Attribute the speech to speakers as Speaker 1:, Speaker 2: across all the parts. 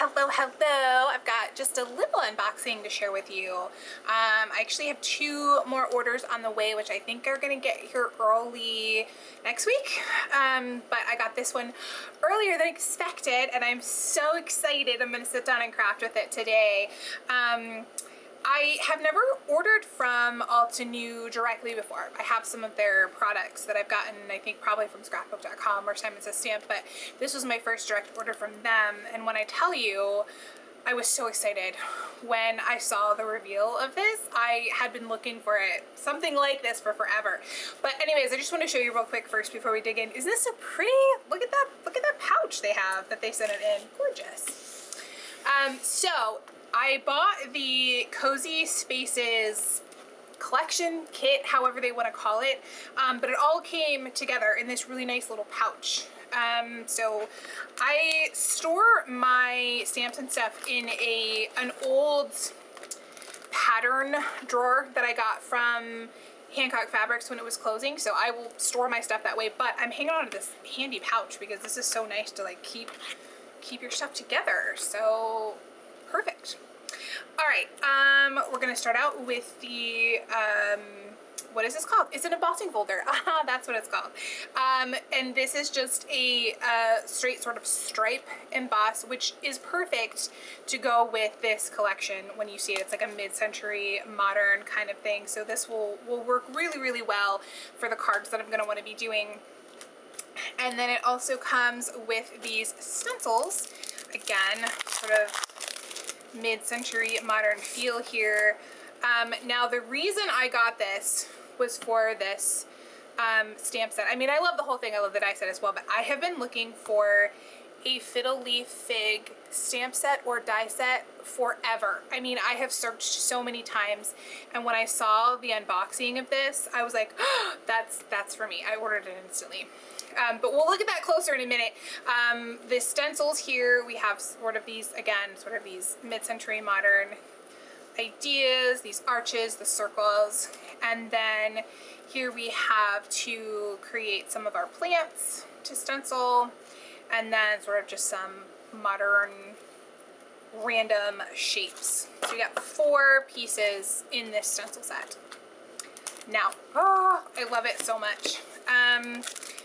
Speaker 1: Hello, hello. I've got just a little unboxing to share with you. I actually have 2 more orders on the way, which I think are going to get here early next week. But I got this one earlier than expected, and I'm so excited. I'm going to sit down and craft with it today. I have never ordered from Altenew directly before. I have some of their products that I've gotten, I think probably from scrapbook.com or Simon Says Stamp, but this was my first direct order from them. And when I tell you, I was so excited when I saw the reveal of this. I had been looking for it, something like this, for forever. But anyways, I just want to show you real quick first before we dig in. Isn't this so pretty? Look at that pouch they have that they sent it in. Gorgeous. So I bought the Cosy Spaces collection kit, however they want to call it, but it all came together in this really nice little pouch. So I store my stamps and stuff in an old pattern drawer that I got from Hancock Fabrics when it was closing, so I will store my stuff that way, but I'm hanging on to this handy pouch because this is so nice to like keep your stuff together. So perfect. All right, we're gonna start out with the, what is this called? It's an embossing folder. That's what it's called. And this is just a straight sort of stripe emboss, which is perfect to go with this collection when you see it. It's like a mid-century modern kind of thing. So this will work really, really well for the cards that I'm gonna wanna be doing. And then it also comes with these stencils. Again, sort of mid-century modern feel here. Now the reason I got this was for this stamp set. I mean, I love the whole thing. I love the die set as well, but I have been looking for a fiddle leaf fig stamp set or die set forever. I mean, I have searched so many times, and when I saw the unboxing of this, I was like, oh, that's for me. I ordered it instantly. But we'll look at that closer in a minute. The stencils here, we have sort of these, again, sort of these mid-century modern ideas, these arches, the circles, and then here we have to create some of our plants to stencil, and then sort of just some modern random shapes. So we got 4 pieces in this stencil set. Now, oh, I love it so much.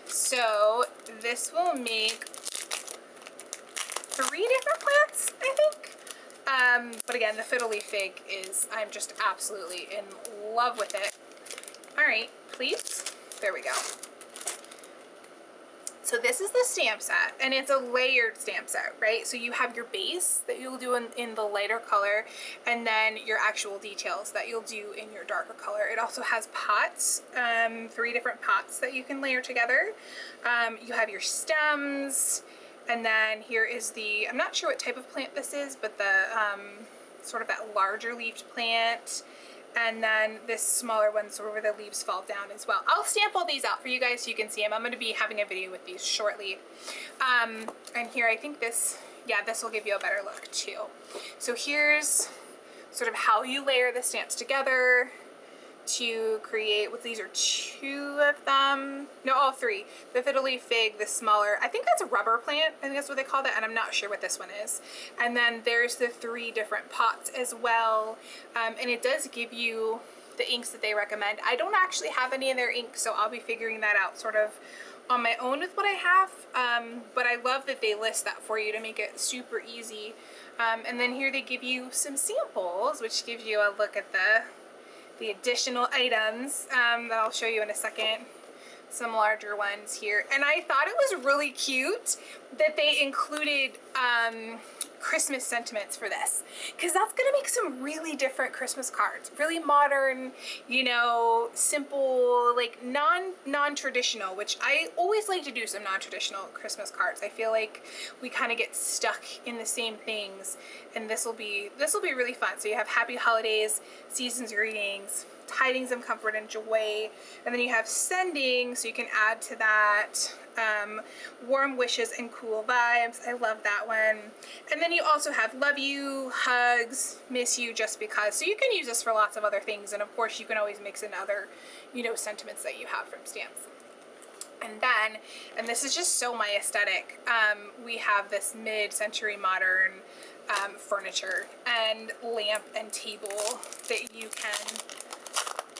Speaker 1: So this will make 3 different plants, I think. But again, the fiddle leaf fig is, I'm just absolutely in love with it. All right, please. There we go. So this is the stamp set, and it's a layered stamp set, right? So you have your base that you'll do in the lighter color, and then your actual details that you'll do in your darker color. It also has pots, 3 different pots that you can layer together. You have your stems, and then here is the, I'm not sure what type of plant this is, but the sort of that larger leafed plant. And then this smaller one, sort of where the leaves fall down as well. I'll stamp all these out for you guys so you can see them. I'm going to be having a video with these shortly. And here, I think this, yeah, this will give you a better look too. So here's sort of how you layer the stamps together to create, what these are 2 of them, no, all 3. The fiddle leaf fig, the smaller, I think that's a rubber plant, I think that's what they call that, and I'm not sure what this one is. And then there's the 3 different pots as well, and it does give you the inks that they recommend. I don't actually have any of their inks, so I'll be figuring that out sort of on my own with what I have, but I love that they list that for you to make it super easy. And then here they give you some samples, which gives you a look at the additional items that I'll show you in a second. Some larger ones here. And I thought it was really cute that they included Christmas sentiments for this, because that's gonna make some really different Christmas cards. Really modern, you know, simple, like non-traditional, which I always like to do some non-traditional Christmas cards. I feel like we kind of get stuck in the same things, and this will be really fun. So you have happy holidays, season's greetings, tidings of comfort and joy, and then you have sending, so you can add to that. Warm wishes and cool vibes. I love that one. And then you also have love you, hugs, miss you, just because. So you can use this for lots of other things, and of course you can always mix in other, you know, sentiments that you have from stamps. And then, and this is just so my aesthetic, we have this mid-century modern furniture and lamp and table that you can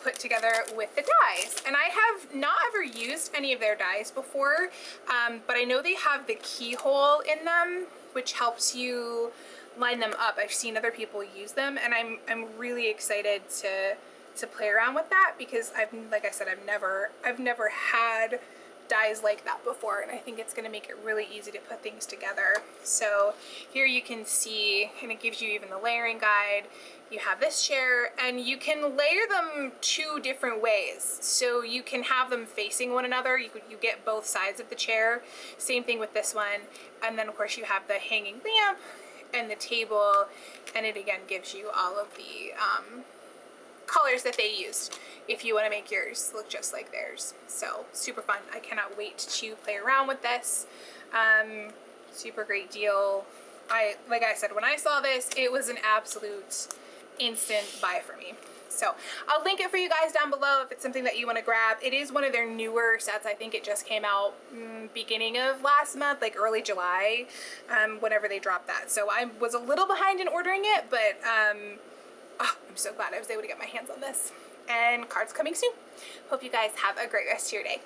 Speaker 1: put together with the dies. And I have not ever used any of their dies before, but I know they have the keyhole in them, which helps you line them up. I've seen other people use them, and I'm really excited to play around with that, because like I said, I've never had dies like that before, and I think it's going to make it really easy to put things together. So here you can see, and it gives you even the layering guide. You have this chair, and you can layer them 2 different ways. So you can have them facing one another. You get both sides of the chair. Same thing with this one. And then of course you have the hanging lamp and the table, and it again gives you all of the colors that they used if you want to make yours look just like theirs. So super fun. I cannot wait to play around with this. Super great deal. Like I said, when I saw this, it was an absolute instant buy for me. So I'll link it for you guys down below if it's something that you want to grab. It is one of their newer sets. I think it just came out beginning of last month, like early July, whenever they dropped that. So I was a little behind in ordering it, but oh, I'm so glad I was able to get my hands on this. And cards coming soon. Hope you guys have a great rest of your day.